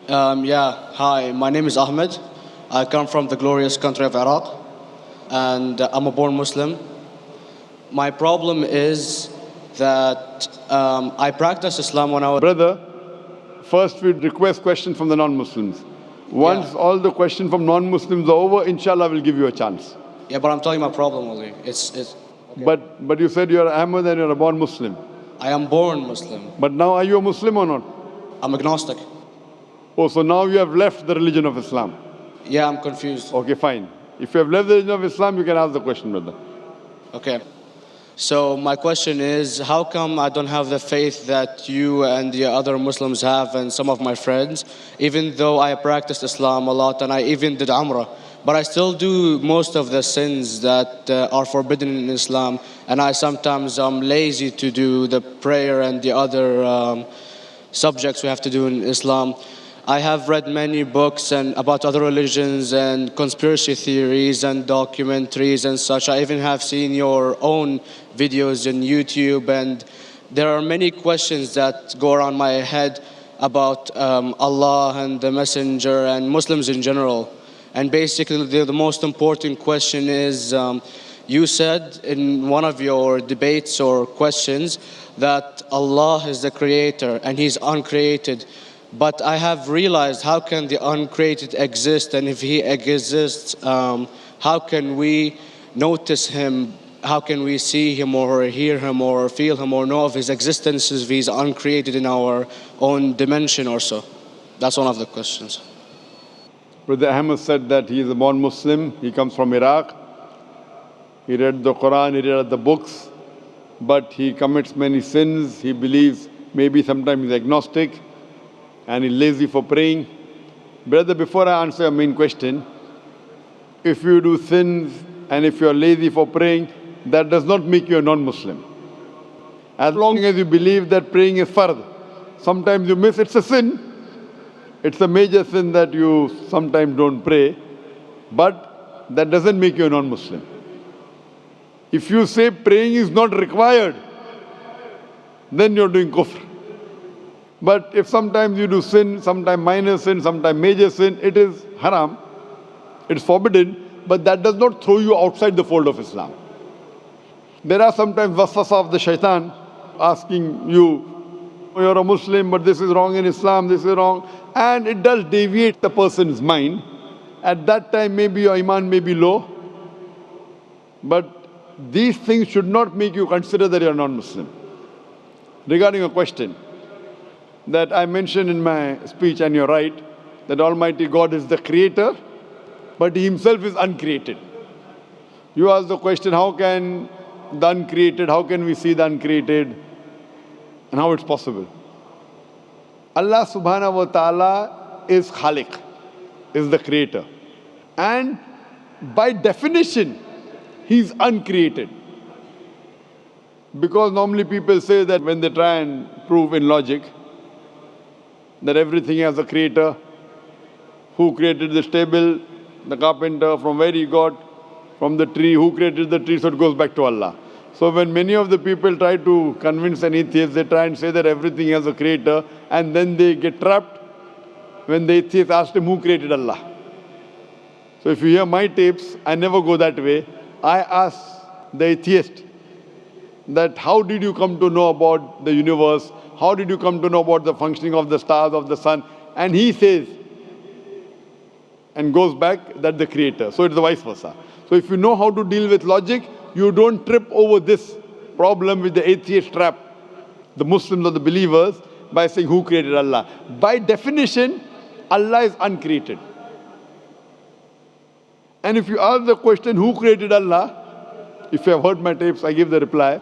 Yeah, hi, my name is Ahmed. I come from the glorious country of Iraq, and I'm a born Muslim. My problem is that I practiced Islam when I was. Brother, first we request questions from the non-Muslims. Once Yeah, all the questions from non-Muslims are over, inshallah, we'll give you a chance. yeah, but I'm telling you my problem only. It's okay. But you said you're Ahmed and you're a born Muslim. I am born Muslim. But now are you a Muslim or not? I'm agnostic. Oh, so now you have left the religion of Islam. Yeah, I'm confused. Okay, fine. If you have left the religion of Islam, you can ask the question, brother. Okay. So my question is, how come I don't have the faith that you and the other Muslims have and some of my friends, even though I practiced Islam a lot and I even did Umrah, but I still do most of the sins that are forbidden in Islam, and I sometimes am lazy to do the prayer and the other subjects we have to do in Islam. I have read many books and about other religions and conspiracy theories and documentaries and such. I even have seen your own videos on YouTube, and there are many questions that go around my head about Allah and the Messenger and Muslims in general. And basically, the most important question is you said in one of your debates or questions that Allah is the creator and He's uncreated. But I have realized, how can the uncreated exist? And if He exists, how can we notice Him? How can we see Him or hear Him or feel Him or know of His existence if He's uncreated in our own dimension or so? That's one of the questions. Brother Ahmed said that he is a born Muslim. He comes from Iraq. He read the Quran, he read the books, but he commits many sins. He believes maybe sometimes he's agnostic and he's lazy for praying. Brother, before I answer your main question, if you do sins and if you are lazy for praying, that does not make you a non-Muslim. As long as you believe that praying is fard, sometimes you miss, it's a sin. It's a major sin that you sometimes don't pray, but that doesn't make you a non-Muslim. If you say praying is not required, then you're doing kufr. But if sometimes you do sin, sometimes minor sin, sometimes major sin, it is haram, it's forbidden, but that does not throw you outside the fold of Islam. There are sometimes waswasa of the shaitan asking you, you're a Muslim, but this is wrong in Islam, this is wrong. And it does deviate the person's mind. At that time, maybe your iman may be low. But these things should not make you consider that you're non-Muslim. Regarding a question that I mentioned in my speech, and you're right, that Almighty God is the creator, but He Himself is uncreated. You ask the question, how can the uncreated, how can we see the uncreated, and how it's possible? Allah subhanahu wa ta'ala is Khaliq, is the creator. And by definition, He's uncreated. Because normally people say that when they try and prove in logic that everything has a creator, who created this table, the carpenter, from where he got, from the tree, who created the tree, so it goes back to Allah. So when many of the people try to convince an atheist, they try and say that everything has a creator, and then they get trapped when the atheist asks him who created Allah. So if you hear my tapes, I never go that way. I ask the atheist that how did you come to know about the universe? How did you come to know about the functioning of the stars, of the sun? And he says, and goes back, that the creator. So it's the vice versa. So if you know how to deal with logic, you don't trip over this problem with the atheist trap, the Muslims or the believers, by saying who created Allah. By definition, Allah is uncreated. And if you ask the question, who created Allah? If you have heard my tapes, I give the reply.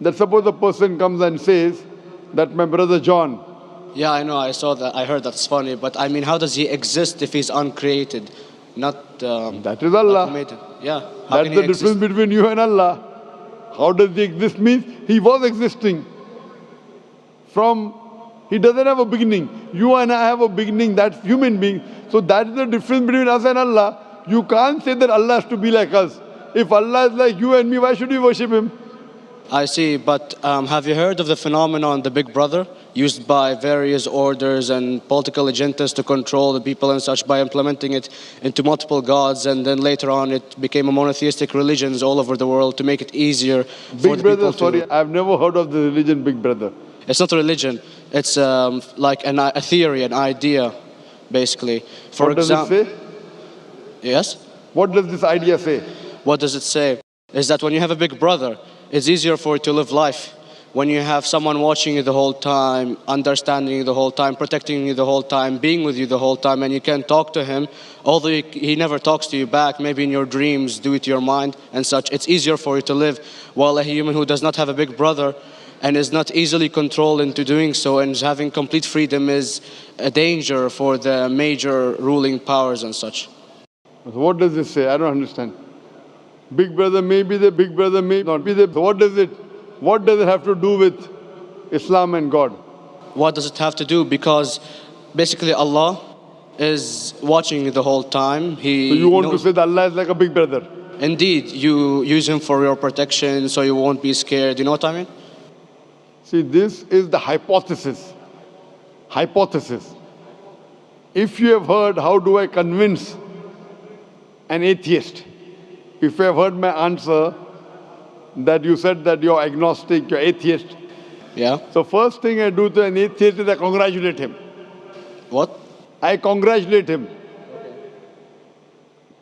That suppose a person comes and says that my brother John. Yeah, I know, I saw that, I heard that's funny, but I mean, how does He exist if He's uncreated? Not that is Allah. created. Yeah. How That's can the He difference exist? between you and Allah. How does He exist means He was existing. He doesn't have a beginning. You and I have a beginning, that's human being. So that is the difference between us and Allah. You can't say that Allah has to be like us. If Allah is like you and me, why should we worship Him? I see, but have you heard of the phenomenon, the Big Brother? used by various orders and political agendas to control the people and such by implementing it into multiple gods, and then later on it became a monotheistic religions all over the world to make it easier for Big the Brother, people to... sorry, I've never heard of the religion Big Brother. It's not a religion. It's like a theory, an idea, basically. For What does it say? Yes? What does this idea say? What does it say? Is that when you have a big brother, it's easier for you to live life. When you have someone watching you the whole time, understanding you the whole time, protecting you the whole time, being with you the whole time, and you can talk to him, although he never talks to you back, maybe in your dreams, due to your mind and such, it's easier for you to live. While a human who does not have a big brother and is not easily controlled into doing so and is having complete freedom is a danger for the major ruling powers and such. What does this say? I don't understand. Big Brother may be the Big Brother, may not be the... What does it have to do with Islam and God? What does it have to do? Because basically Allah is watching you the whole time. So you want to say that Allah is like a big brother? Indeed, you use him for your protection so you won't be scared. You know what I mean? See, this is the hypothesis. Hypothesis. If you have heard, how do I convince an atheist? If you have heard my answer, that you said that you're agnostic, you're atheist. Yeah. So first thing I do to an atheist is I congratulate him. What? I congratulate him.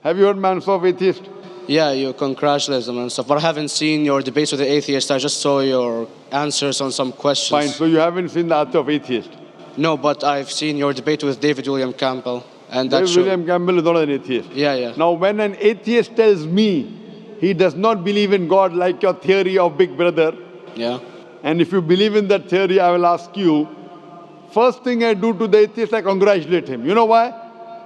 Have you heard my answer of atheist? Yeah, you congratulate them and stuff. But I haven't seen your debates with the atheist. I just saw your answers on some questions. Fine, so you haven't seen the answer of atheist? No, but I've seen your debate with David William Campbell. And that David William Campbell is not an atheist. Yeah, yeah. Now when an atheist tells me he does not believe in God like your theory of Big Brother, yeah, and if you believe in that theory, I will ask you, first thing I do to the atheist, I congratulate him. You know why?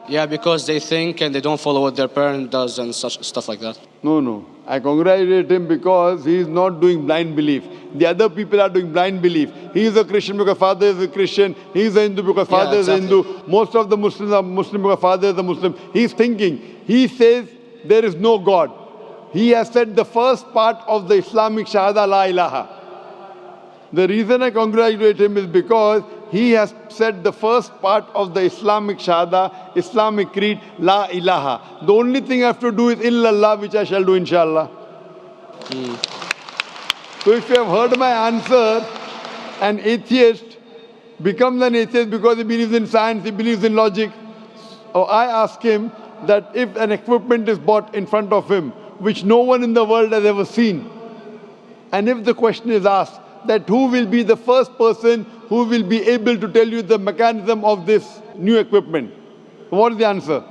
Yeah, because they think and they don't follow what their parent does and such stuff like that. No. I congratulate him because he is not doing blind belief. The other people are doing blind belief. He is a Christian because father is a Christian. He is a Hindu because father is a Hindu. Most of the Muslims are Muslim because father is a Muslim. He is thinking. He says there is no God. He has said the first part of the Islamic Shahada, La ilaha. The reason I congratulate him is because he has said the first part of the Islamic Shahada, Islamic Creed, La ilaha. The only thing I have to do is illallah, which I shall do inshallah. So if you have heard my answer, an atheist becomes an atheist because he believes in science, he believes in logic. Or I ask him that if an equipment is bought in front of him, which no one in the world has ever seen, and if the question is asked, that who will be the first person who will be able to tell you the mechanism of this new equipment? What is the answer?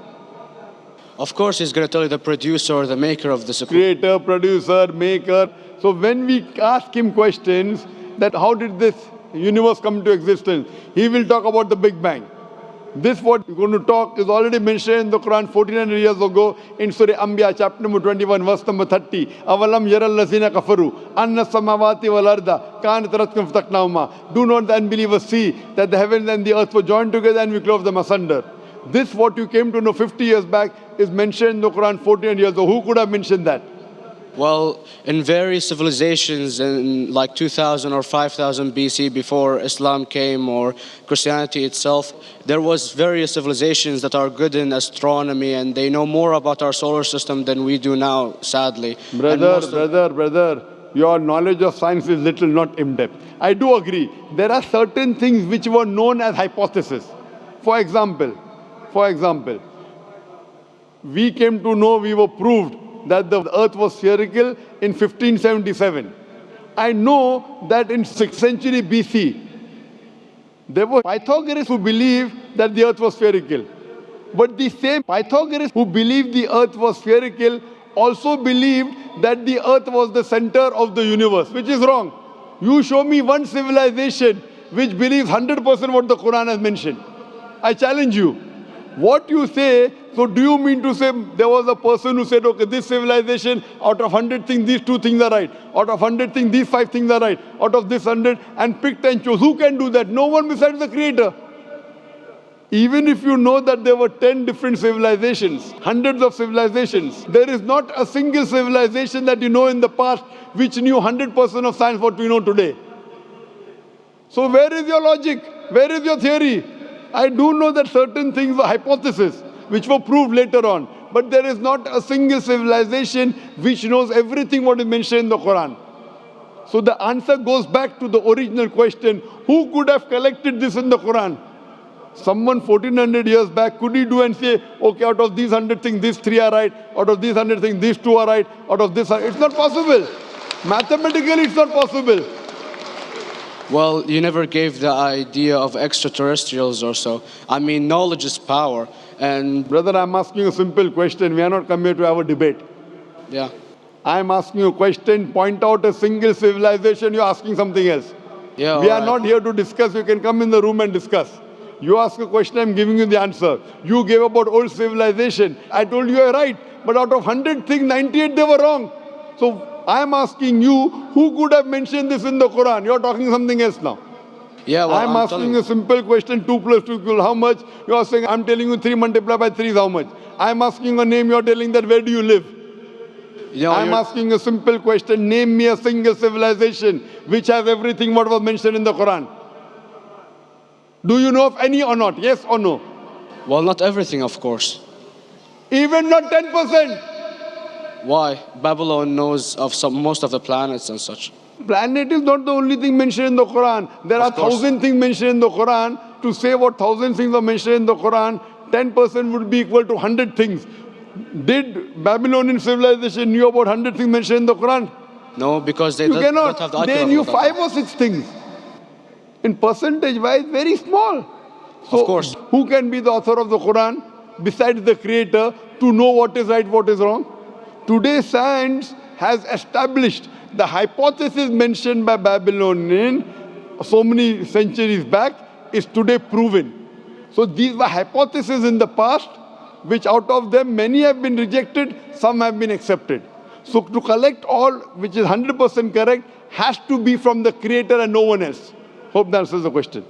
Of course, he's going to tell you the producer or the maker of this equipment. Creator, producer, maker. So when we ask him questions that how did this universe come into existence, he will talk about the Big Bang. This what we're going to talk is already mentioned in the Quran 1400 years ago in Surah Anbiya chapter number 21 verse number 30. Avalam yaral lazina kafaru anna samawati wal arda kanat ratkum fataknahuma. Do not the unbelievers see that the heavens and the earth were joined together and we clove them asunder. This what you came to know 50 years back is mentioned in the Quran 1400 years ago. Who could have mentioned that? Well, in various civilizations in like 2000 or 5000 BC before Islam came or Christianity itself, there was various civilizations that are good in astronomy and they know more about our solar system than we do now, sadly. Brother, your knowledge of science is little, not in-depth. I do agree. There are certain things which were known as hypotheses. For example, we came to know, we were proved that the earth was spherical in 1577. I know that in 6th century BC, there were Pythagoreans who believed that the earth was spherical. But the same Pythagoreans who believed the earth was spherical also believed that the earth was the center of the universe, which is wrong. You show me one civilization which believes 100% what the Quran has mentioned. I challenge you. What you say, so do you mean to say there was a person who said, okay, this civilization, out of 100 things, these 2 things are right. Out of 100 things, these 5 things are right. Out of this 100, and picked and chose. Who can do that? No one besides the Creator. Even if you know that there were 10 different civilizations, hundreds of civilizations, there is not a single civilization that you know in the past which knew 100% of science what we know today. So where is your logic? Where is your theory? I do know that certain things were hypotheses, which were proved later on. But there is not a single civilization which knows everything what is mentioned in the Quran. So the answer goes back to the original question, who could have collected this in the Quran? Someone 1400 years back, could he do and say, okay, out of these 100 things, these 3 are right, out of these 100 things, these 2 are right, out of this, it's not possible. Mathematically, it's not possible. Well, you never gave the idea of extraterrestrials or so. I mean, knowledge is power. And Brother, I'm asking a simple question. We are not come here to have a debate. yeah. I'm asking you a question, point out a single civilization, you're asking something else. Yeah, We are alright. not here to discuss, you can come in the room and discuss. You ask a question, I'm giving you the answer. You gave about old civilization. I told you you're right, but out of 100 things, 98 they were wrong. So I'm asking you, who could have mentioned this in the Quran? You're talking something else now. Yeah, well, I'm asking you a simple question, 2 plus 2 equal how much? You are saying, I'm telling you 3 multiplied by 3 is how much? I'm asking a name, you're telling that where do you live? I'm asking a simple question, name me a single civilization which has everything what was mentioned in the Quran. Do you know of any or not? Yes or no? Well, not everything, of course. Even not 10%. Why? Babylon knows of most of the planets and such. Planet is not the only thing mentioned in the Quran. There are 1,000 things mentioned in the Quran. To say what 1,000 things are mentioned in the Quran, 10% would be equal to 100 things. Did Babylonian civilization knew about 100 things mentioned in the Quran? No, because they You don't have the cannot. IQ They level knew of that 5 or 6 things. In percentage wise, very small. So Of course. who can be the author of the Quran besides the creator to know what is right, what is wrong? Today science has established the hypothesis mentioned by Babylonian so many centuries back is today proven. So these were hypotheses in the past, which out of them many have been rejected, some have been accepted. So to collect all which is 100% correct has to be from the creator and no one else. Hope that answers the question.